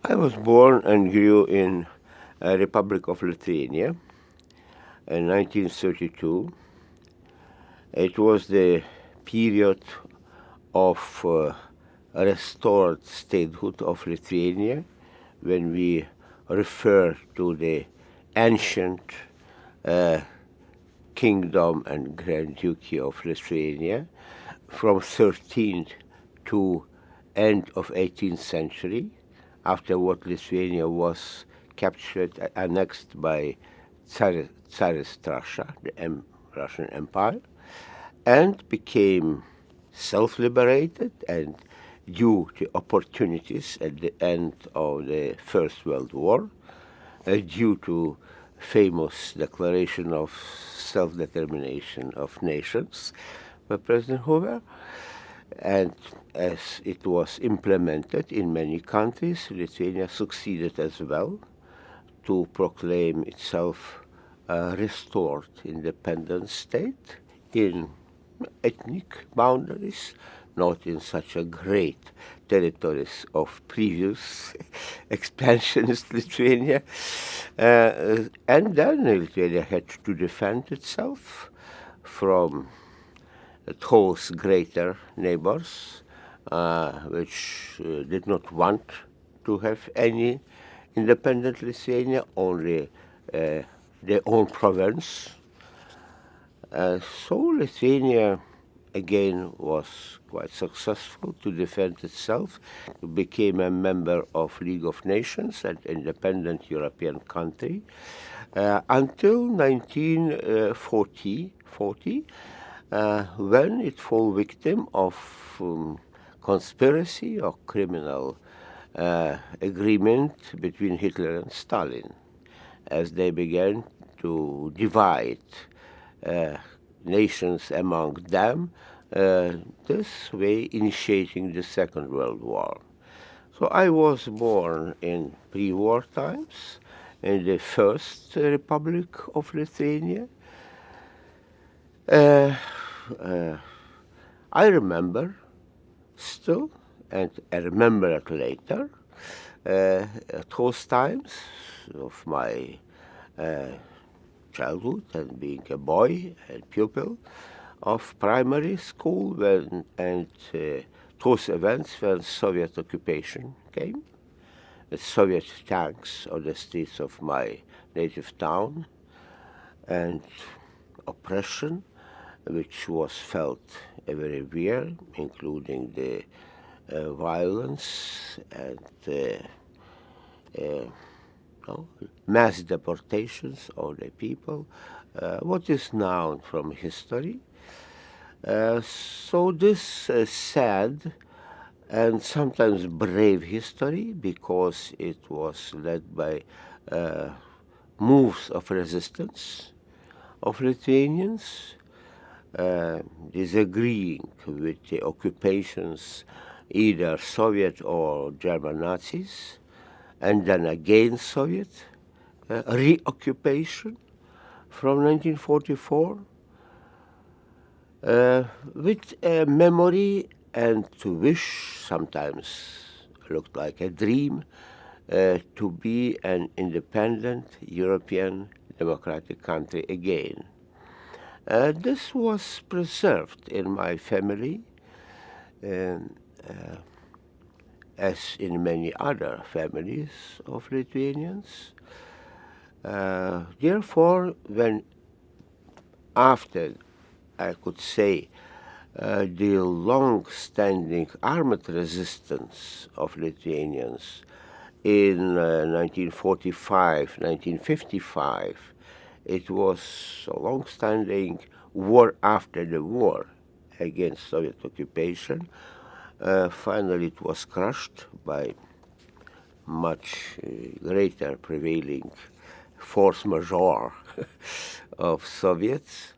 I was born and grew in Republic of Lithuania in 1932. It was the period of restored statehood of Lithuania when we refer to the ancient kingdom and Grand Duchy of Lithuania from 13th to end of 18th century, after what Lithuania was captured, annexed by Tsarist Russia, the Russian Empire, and became self-liberated, and due to opportunities at the end of the First World War, due to famous Declaration of Self-Determination of Nations by President Hoover, and as it was implemented in many countries, Lithuania succeeded as well to proclaim itself a restored independent state in ethnic boundaries, not in such a great territories of previous expansionist Lithuania. And then Lithuania had to defend itself from those greater neighbors, which did not want to have any independent Lithuania, only their own province. So Lithuania, again, was quite successful to defend itself. It became a member of League of Nations, an independent European country, until 1940, when it fell victim of conspiracy or criminal agreement between Hitler and Stalin, as they began to divide nations among them, this way initiating the Second World War. So I was born in pre-war times in the First Republic of Lithuania. I remember still, and I remember it later, at those times of my childhood and being a boy and pupil of primary school, and those events when Soviet occupation came, with Soviet tanks on the streets of my native town, and oppression, which was felt everywhere, including the violence and mass deportations of the people, what is known from history. So this sad and sometimes brave history, because it was led by moves of resistance of Lithuanians, disagreeing with the occupations, either Soviet or German Nazis, and then again Soviet reoccupation from 1944, with a memory and to wish, sometimes looked like a dream, to be an independent European democratic country again. This was preserved in my family, as in many other families of Lithuanians. Therefore, when after, I could say, the long-standing armed resistance of Lithuanians in 1945, 1955, it was a long-standing war after the war against Soviet occupation. Finally, it was crushed by much greater prevailing force majeure of Soviets.